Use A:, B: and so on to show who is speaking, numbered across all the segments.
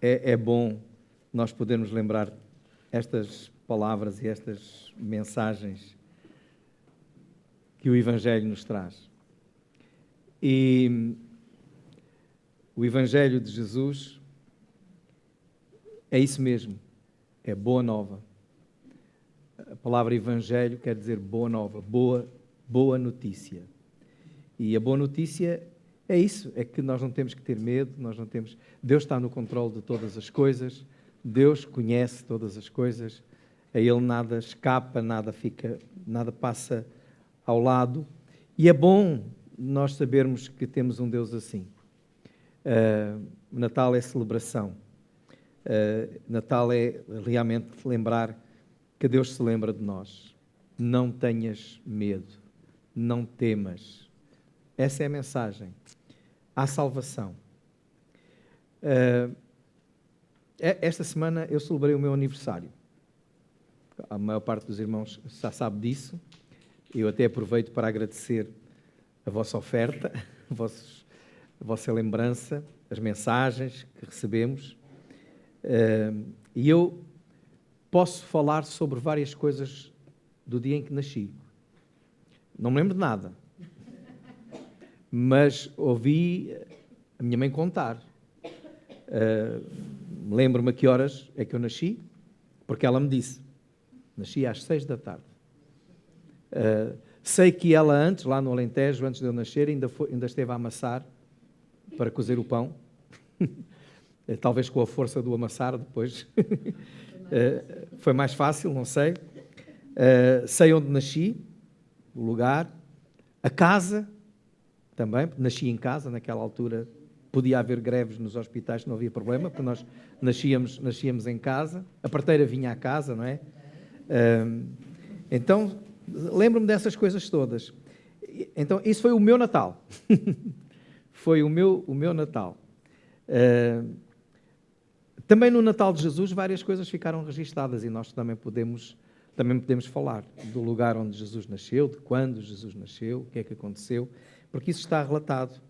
A: é bom nós podermos lembrar estas palavras e estas mensagens que o Evangelho nos traz. E o Evangelho de Jesus é isso mesmo, é boa nova. A palavra Evangelho quer dizer boa nova, boa notícia. E a boa notícia é isso, é que nós não temos que ter medo, Deus está no controle de todas as coisas, Deus conhece todas as coisas, a Ele nada escapa, nada passa ao lado. E é bom nós sabermos que temos um Deus assim. Natal é celebração. Natal é realmente lembrar que Deus se lembra de nós. Não tenhas medo, não temas. Essa é a mensagem. Há salvação. Esta semana eu celebrei o meu aniversário. A maior parte dos irmãos já sabe disso. Eu até aproveito para agradecer a vossa oferta, a vossa lembrança, as mensagens que recebemos. E eu posso falar sobre várias coisas do dia em que nasci. Não me lembro de nada. Mas ouvi a minha mãe contar. Lembro-me a que horas é que eu nasci, porque ela me disse. Nasci às 6 da tarde. Sei que ela antes, lá no Alentejo, antes de eu nascer, ainda esteve a amassar para cozer o pão. Talvez com a força do amassar depois. Foi mais fácil, não sei. Sei onde nasci, o lugar, a casa também, porque nasci em casa, naquela altura podia haver greves nos hospitais, não havia problema, porque nós nascíamos em casa, a parteira vinha à casa, não é? Então, lembro-me dessas coisas todas. Então, isso foi o meu Natal. Foi o meu Natal. Também no Natal de Jesus várias coisas ficaram registadas e nós também podemos falar do lugar onde Jesus nasceu, de quando Jesus nasceu, o que é que aconteceu, porque isso está relatado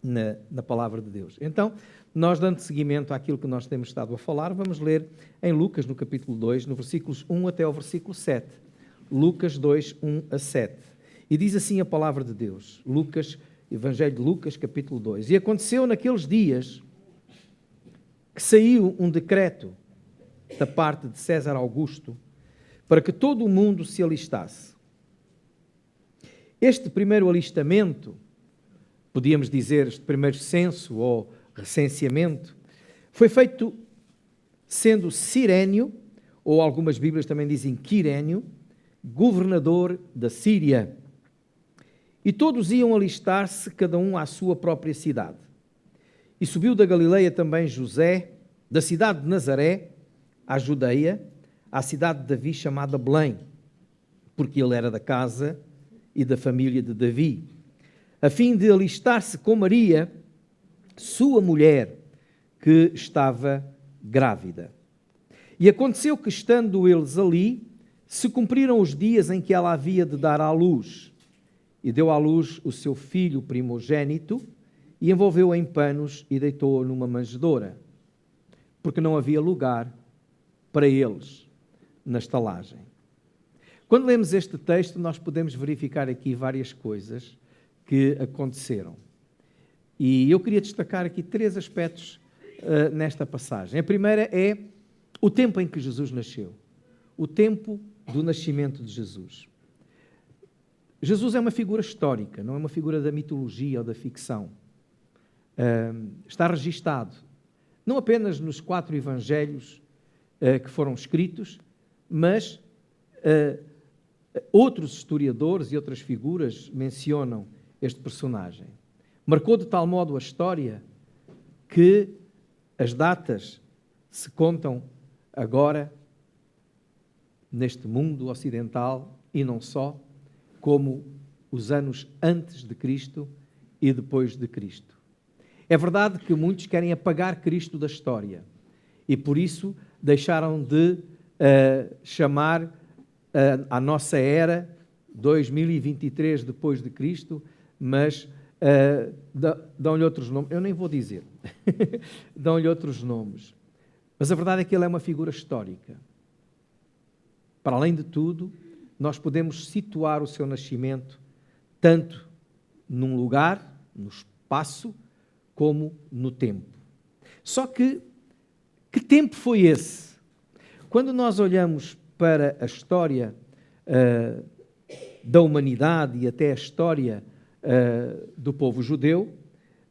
A: na Palavra de Deus. Então, nós dando seguimento àquilo que nós temos estado a falar, vamos ler em Lucas, no capítulo 2, no versículos 1 até ao versículo 7. Lucas 2, 1 a 7. E diz assim a Palavra de Deus, Evangelho de Lucas, capítulo 2. E aconteceu naqueles dias que saiu um decreto da parte de César Augusto para que todo o mundo se alistasse. Este primeiro alistamento, podíamos dizer, este primeiro censo ou recenseamento, foi feito sendo Cirénio, ou algumas Bíblias também dizem Quirénio, governador da Síria. E todos iam alistar-se, cada um à sua própria cidade. E subiu da Galileia também José, da cidade de Nazaré, à Judeia, à cidade de Davi, chamada Belém, porque ele era da casa e da família de Davi, a fim de alistar-se com Maria, sua mulher, que estava grávida. E aconteceu que, estando eles ali, se cumpriram os dias em que ela havia de dar à luz, e deu à luz o seu filho primogênito, e envolveu-o em panos e deitou-o numa manjedoura, porque não havia lugar para eles na estalagem. Quando lemos este texto, nós podemos verificar aqui várias coisas que aconteceram. E eu queria destacar aqui 3 aspectos nesta passagem. A primeira é o tempo em que Jesus nasceu. O tempo do nascimento de Jesus. Jesus é uma figura histórica, não é uma figura da mitologia ou da ficção. Está registado, não apenas nos 4 evangelhos que foram escritos, mas outros historiadores e outras figuras mencionam este personagem. Marcou de tal modo a história que as datas se contam agora neste mundo ocidental e não só, como os anos antes de Cristo e depois de Cristo. É verdade que muitos querem apagar Cristo da história e por isso deixaram de chamar a nossa era 2023 depois de Cristo, mas dão-lhe outros nomes. Eu nem vou dizer. Dão-lhe outros nomes. Mas a verdade é que ele é uma figura histórica. Para além de tudo, nós podemos situar o seu nascimento tanto num lugar, no espaço, como no tempo. Só que tempo foi esse? Quando nós olhamos para a história da humanidade e até a história do povo judeu,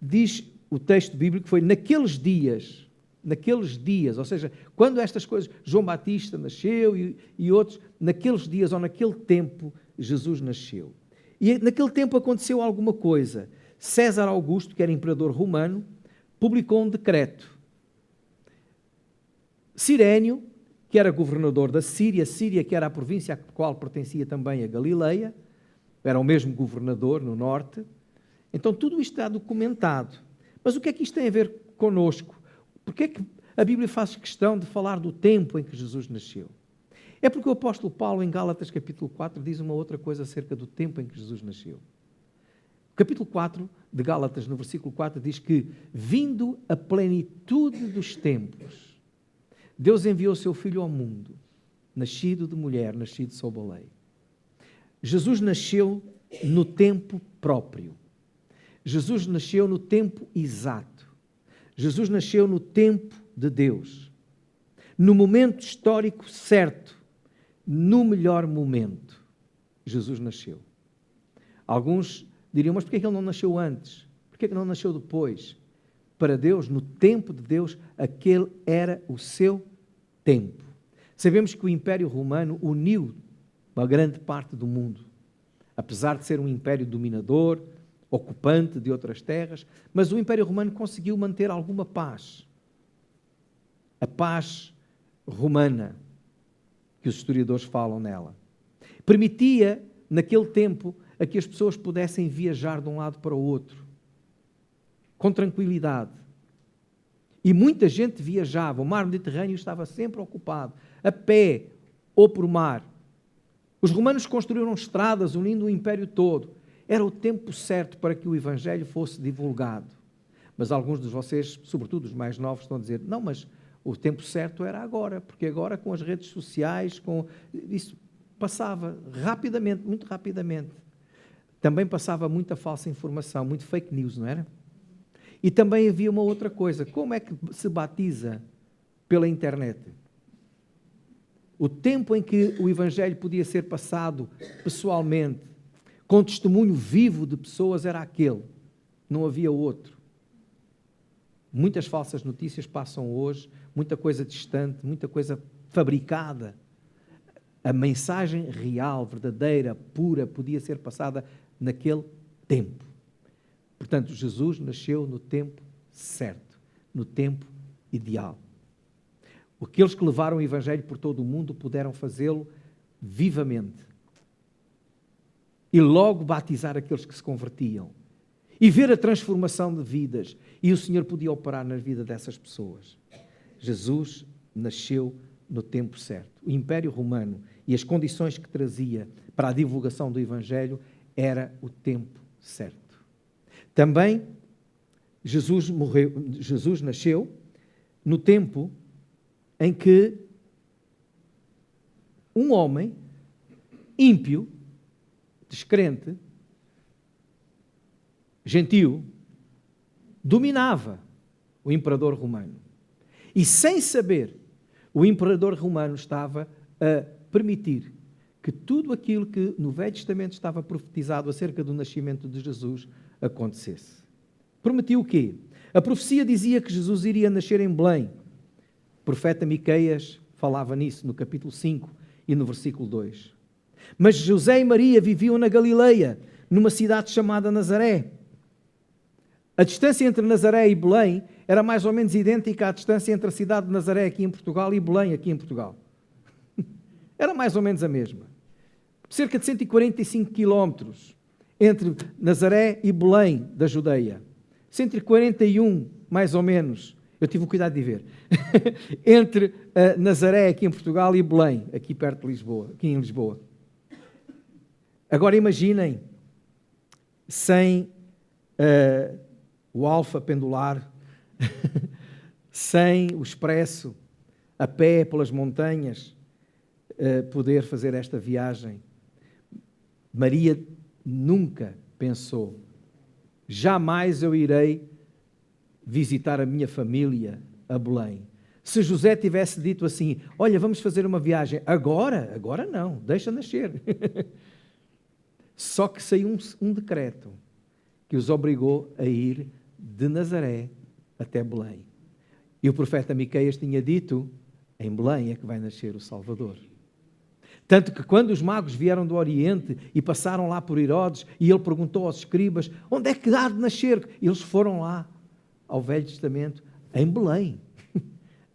A: diz o texto bíblico que foi naqueles dias, ou seja, quando estas coisas, João Batista nasceu e outros, naqueles dias ou naquele tempo, Jesus nasceu. E naquele tempo aconteceu alguma coisa. César Augusto, que era imperador romano, publicou um decreto. Cirénio, que era governador da Síria, que era a província à qual pertencia também a Galileia, era o mesmo governador no norte. Então tudo isto está documentado. Mas o que é que isto tem a ver connosco? Porque é que a Bíblia faz questão de falar do tempo em que Jesus nasceu? É porque o apóstolo Paulo, em Gálatas capítulo 4, diz uma outra coisa acerca do tempo em que Jesus nasceu. O capítulo 4 de Gálatas, no versículo 4, diz que, vindo a plenitude dos tempos, Deus enviou o seu Filho ao mundo, nascido de mulher, nascido sob a lei. Jesus nasceu no tempo próprio. Jesus nasceu no tempo exato. Jesus nasceu no tempo de Deus. No momento histórico certo. No melhor momento. Jesus nasceu. Alguns diriam, mas porquê que ele não nasceu antes? Porquê que não nasceu depois? Para Deus, no tempo de Deus, aquele era o seu tempo. Sabemos que o Império Romano uniu uma grande parte do mundo. Apesar de ser um império dominador, ocupante de outras terras, mas o Império Romano conseguiu manter alguma paz. A paz romana, que os historiadores falam nela. Permitia, naquele tempo, a que as pessoas pudessem viajar de um lado para o outro, com tranquilidade. E muita gente viajava, o mar Mediterrâneo estava sempre ocupado, a pé ou por mar. Os romanos construíram estradas unindo o império todo. Era o tempo certo para que o Evangelho fosse divulgado. Mas alguns de vocês, sobretudo os mais novos, estão a dizer, não, mas o tempo certo era agora, porque agora com as redes sociais, isso passava rapidamente, muito rapidamente. Também passava muita falsa informação, muito fake news, não era? E também havia uma outra coisa, como é que se batiza pela internet? O tempo em que o Evangelho podia ser passado pessoalmente, com testemunho vivo de pessoas, era aquele. Não havia outro. Muitas falsas notícias passam hoje, muita coisa distante, muita coisa fabricada. A mensagem real, verdadeira, pura, podia ser passada naquele tempo. Portanto, Jesus nasceu no tempo certo, no tempo ideal. Aqueles que levaram o Evangelho por todo o mundo puderam fazê-lo vivamente. E logo batizar aqueles que se convertiam. E ver a transformação de vidas. E o Senhor podia operar na vida dessas pessoas. Jesus nasceu no tempo certo. O Império Romano e as condições que trazia para a divulgação do Evangelho era o tempo certo. Também Jesus nasceu no tempo em que um homem ímpio, descrente, gentio, dominava o imperador romano. E sem saber, o imperador romano estava a permitir que tudo aquilo que no Velho Testamento estava profetizado acerca do nascimento de Jesus acontecesse. Prometiu o quê? A profecia dizia que Jesus iria nascer em Belém. O profeta Miqueias falava nisso no capítulo 5 e no versículo 2. Mas José e Maria viviam na Galileia, numa cidade chamada Nazaré. A distância entre Nazaré e Belém era mais ou menos idêntica à distância entre a cidade de Nazaré aqui em Portugal e Belém aqui em Portugal. Era mais ou menos a mesma. Cerca de 145 quilómetros entre Nazaré e Belém da Judeia. 141, mais ou menos, eu tive o cuidado de ver, entre Nazaré aqui em Portugal e Belém, aqui perto de Lisboa, aqui em Lisboa. Agora imaginem, sem o Alfa pendular, sem o expresso, a pé pelas montanhas, poder fazer esta viagem. Maria nunca pensou, jamais eu irei visitar a minha família a Belém. Se José tivesse dito assim, olha, vamos fazer uma viagem, agora não, deixa nascer. Só que saiu um decreto que os obrigou a ir de Nazaré até Belém. E o profeta Miqueias tinha dito, em Belém é que vai nascer o Salvador. Tanto que quando os magos vieram do Oriente e passaram lá por Herodes, e ele perguntou aos escribas, onde é que há de nascer? E eles foram lá, ao Velho Testamento, em Belém.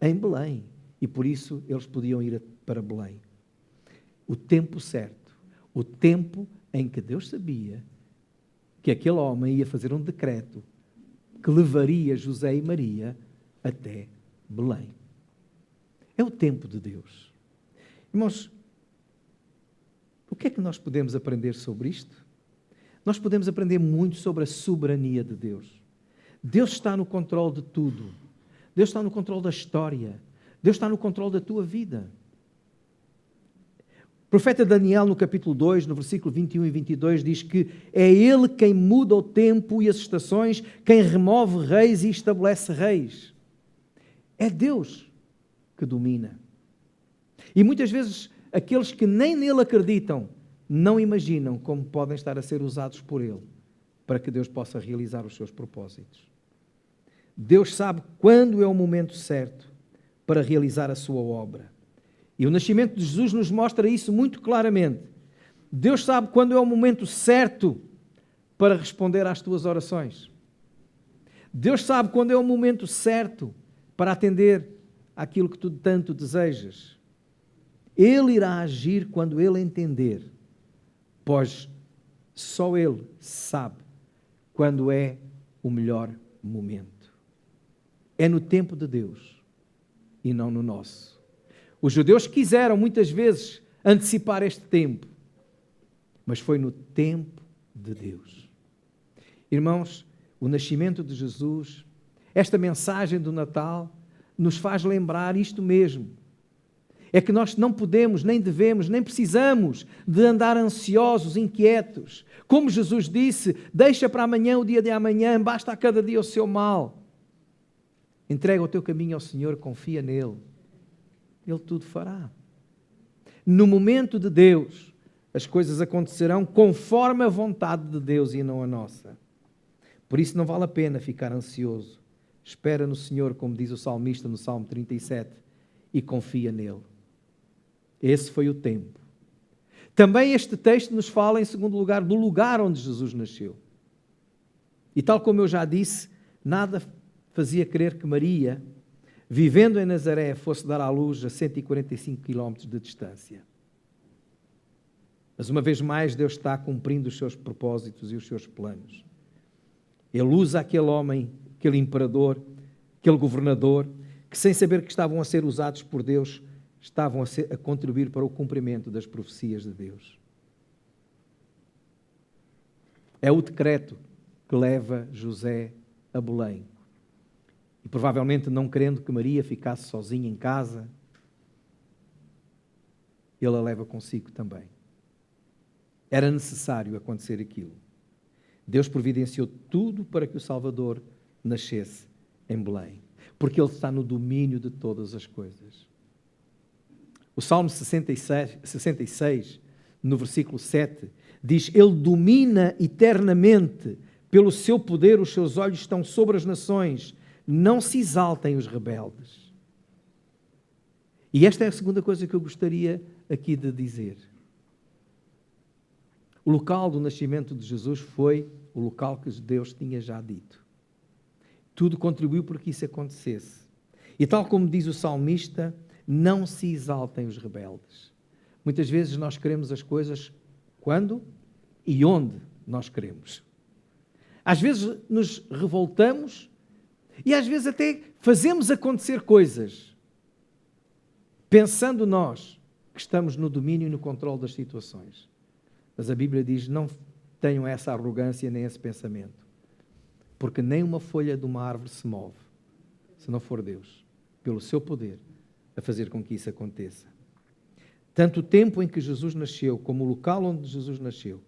A: Em Belém. E por isso eles podiam ir para Belém. O tempo certo, o tempo em que Deus sabia que aquele homem ia fazer um decreto que levaria José e Maria até Belém. É o tempo de Deus. Irmãos, o que é que nós podemos aprender sobre isto? Nós podemos aprender muito sobre a soberania de Deus. Deus está no controle de tudo. Deus está no controle da história. Deus está no controle da tua vida. O profeta Daniel, no capítulo 2, no versículo 21 e 22, diz que é Ele quem muda o tempo e as estações, quem remove reis e estabelece reis. É Deus que domina. E muitas vezes aqueles que nem nele acreditam não imaginam como podem estar a ser usados por Ele para que Deus possa realizar os seus propósitos. Deus sabe quando é o momento certo para realizar a sua obra. E o nascimento de Jesus nos mostra isso muito claramente. Deus sabe quando é o momento certo para responder às tuas orações. Deus sabe quando é o momento certo para atender àquilo que tu tanto desejas. Ele irá agir quando Ele entender, pois só Ele sabe quando é o melhor momento. É no tempo de Deus e não no nosso. Os judeus quiseram muitas vezes antecipar este tempo, mas foi no tempo de Deus. Irmãos, o nascimento de Jesus, esta mensagem do Natal, nos faz lembrar isto mesmo. É que nós não podemos, nem devemos, nem precisamos de andar ansiosos, inquietos. Como Jesus disse, deixa para amanhã o dia de amanhã, basta a cada dia o seu mal. Entrega o teu caminho ao Senhor, confia nele. Ele tudo fará. No momento de Deus, as coisas acontecerão conforme a vontade de Deus e não a nossa. Por isso não vale a pena ficar ansioso. Espera no Senhor, como diz o salmista no Salmo 37, e confia nele. Esse foi o tempo. Também este texto nos fala, em segundo lugar, do lugar onde Jesus nasceu. E tal como eu já disse, nada fazia crer que Maria, vivendo em Nazaré, fosse dar à luz a 145 quilómetros de distância. Mas uma vez mais Deus está cumprindo os seus propósitos e os seus planos. Ele usa aquele homem, aquele imperador, aquele governador, que sem saber que estavam a ser usados por Deus, estavam a contribuir para o cumprimento das profecias de Deus. É o decreto que leva José a Belém. E provavelmente não querendo que Maria ficasse sozinha em casa, ele a leva consigo também. Era necessário acontecer aquilo. Deus providenciou tudo para que o Salvador nascesse em Belém, porque Ele está no domínio de todas as coisas. O Salmo 66, no versículo 7, diz: Ele domina eternamente, pelo seu poder os seus olhos estão sobre as nações, não se exaltem os rebeldes. E esta é a segunda coisa que eu gostaria aqui de dizer. O local do nascimento de Jesus foi o local que Deus tinha já dito. Tudo contribuiu para que isso acontecesse. E tal como diz o salmista, não se exaltem os rebeldes. Muitas vezes nós queremos as coisas quando e onde nós queremos. Às vezes nos revoltamos e às vezes até fazemos acontecer coisas, pensando nós que estamos no domínio e no controle das situações. Mas a Bíblia diz, não tenham essa arrogância nem esse pensamento. porque nem uma folha de uma árvore se move, se não for Deus, pelo seu poder, a fazer com que isso aconteça. Tanto o tempo em que Jesus nasceu, como o local onde Jesus nasceu,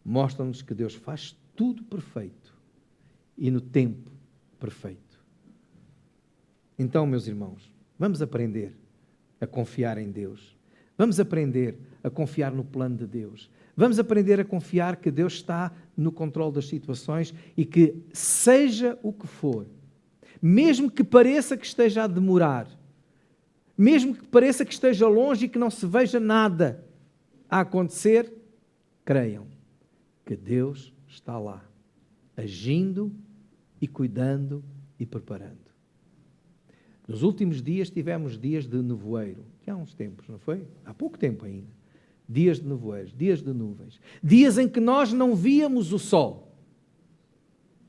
A: mostram-nos que Deus faz tudo perfeito e no tempo perfeito. Então, meus irmãos, vamos aprender a confiar em Deus. Vamos aprender a confiar no plano de Deus. Vamos aprender a confiar que Deus está no controle das situações e que, seja o que for, mesmo que pareça que esteja a demorar, mesmo que pareça que esteja longe e que não se veja nada a acontecer, creiam que Deus está lá, agindo e cuidando e preparando. Nos últimos dias tivemos dias de nevoeiro, que há uns tempos, não foi? Há pouco tempo ainda. Dias de nevoeiros, dias de nuvens. Dias em que nós não víamos o sol.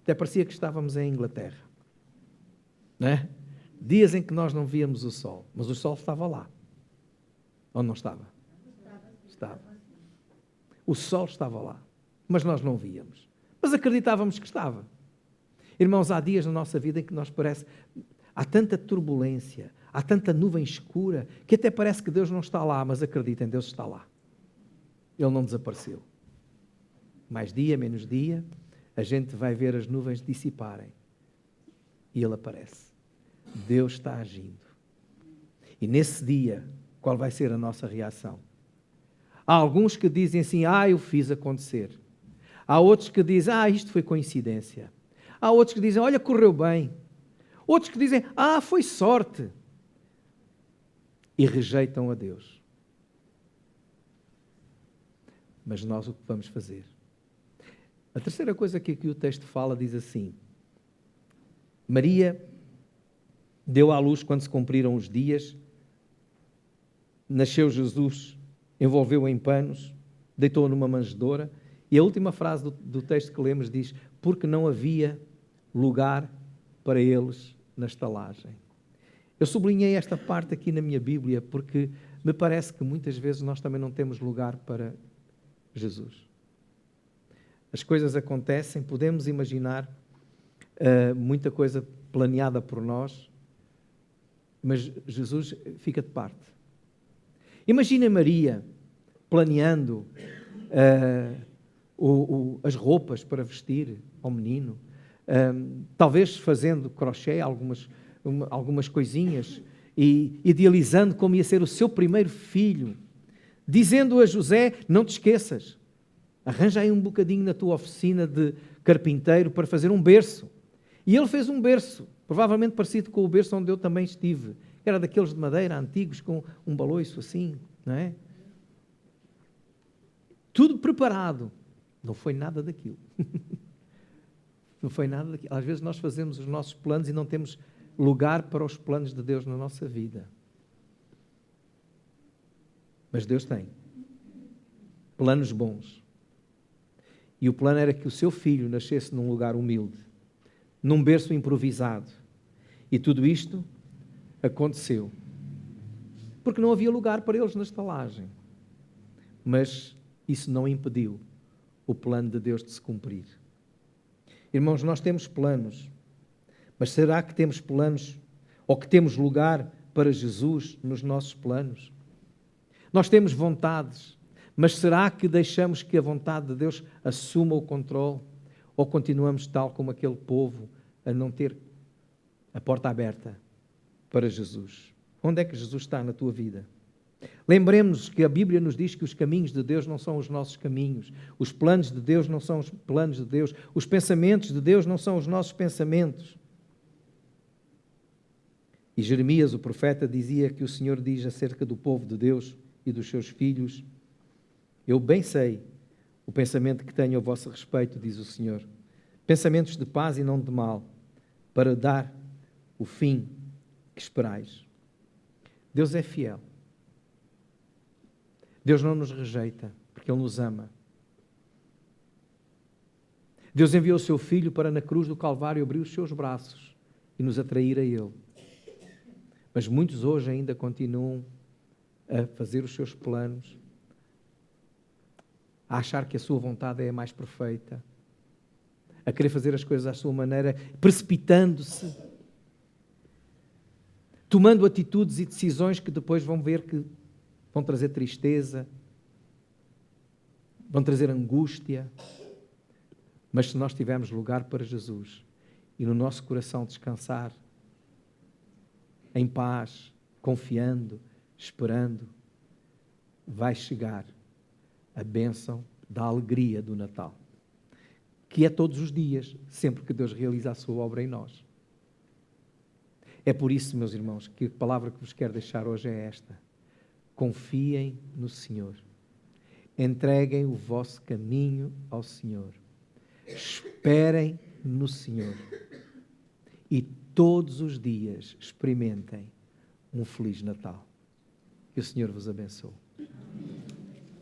A: Até parecia que estávamos em Inglaterra. Não é? Dias em que nós não víamos o sol. Mas o sol estava lá. Ou não estava? Estava. O sol estava lá. Mas nós não víamos. Mas acreditávamos que estava. Irmãos, há dias na nossa vida em que nós parece... Há tanta turbulência, há tanta nuvem escura, que até parece que Deus não está lá, mas acreditem, Deus está lá. Ele não desapareceu. Mais dia, menos dia, a gente vai ver as nuvens dissiparem. E Ele aparece. Deus está agindo. E nesse dia, qual vai ser a nossa reação? Há alguns que dizem assim, eu fiz acontecer. Há outros que dizem, isto foi coincidência. Há outros que dizem, olha, correu bem. Outros que dizem, foi sorte. E rejeitam a Deus. Mas nós o que vamos fazer? A terceira coisa que aqui o texto fala diz assim, Maria deu à luz quando se cumpriram os dias, nasceu Jesus, envolveu-o em panos, deitou-o numa manjedoura, e a última frase do texto que lemos diz, porque não havia lugar para eles na estalagem. Eu sublinhei esta parte aqui na minha Bíblia porque me parece que muitas vezes nós também não temos lugar para Jesus. As coisas acontecem, podemos imaginar muita coisa planeada por nós, mas Jesus fica de parte. Imaginem Maria planeando as roupas para vestir ao menino, talvez fazendo crochê, algumas coisinhas, e idealizando como ia ser o seu primeiro filho, dizendo a José, não te esqueças, arranja aí um bocadinho na tua oficina de carpinteiro para fazer um berço. E ele fez um berço, provavelmente parecido com o berço onde eu também estive, era daqueles de madeira antigos, com um baloiço assim, não é? Tudo preparado. Não foi nada daquilo. Não foi nada daquilo. Às vezes nós fazemos os nossos planos e não temos lugar para os planos de Deus na nossa vida. Mas Deus tem planos bons. E o plano era que o seu filho nascesse num lugar humilde, num berço improvisado. E tudo isto aconteceu. Porque não havia lugar para eles na estalagem. Mas isso não impediu o plano de Deus de se cumprir. Irmãos, nós temos planos, mas será que temos planos ou que temos lugar para Jesus nos nossos planos? Nós temos vontades, mas será que deixamos que a vontade de Deus assuma o controle? Ou continuamos tal como aquele povo a não ter a porta aberta para Jesus? Onde é que Jesus está na tua vida? Lembremos-nos que a Bíblia nos diz que os caminhos de Deus não são os nossos caminhos, os planos de Deus não são os planos de Deus, os pensamentos de Deus não são os nossos pensamentos. E Jeremias, o profeta, dizia que o Senhor diz acerca do povo de Deus e dos seus filhos, eu bem sei o pensamento que tenho a vosso respeito, diz o Senhor, pensamentos de paz e não de mal, para dar o fim que esperais. Deus é fiel. Deus não nos rejeita, porque Ele nos ama. Deus enviou o seu Filho para na cruz do Calvário abrir os seus braços e nos atrair a Ele. Mas muitos hoje ainda continuam a fazer os seus planos, a achar que a sua vontade é a mais perfeita, a querer fazer as coisas à sua maneira, precipitando-se, tomando atitudes e decisões que depois vão ver que vão trazer tristeza, vão trazer angústia. Mas se nós tivermos lugar para Jesus e no nosso coração descansar, em paz, confiando, esperando, vai chegar a bênção da alegria do Natal, que é todos os dias, sempre que Deus realiza a sua obra em nós. É por isso, meus irmãos, que a palavra que vos quero deixar hoje é esta: confiem no Senhor, entreguem o vosso caminho ao Senhor, esperem no Senhor e todos os dias experimentem um Feliz Natal. Que o Senhor vos abençoe.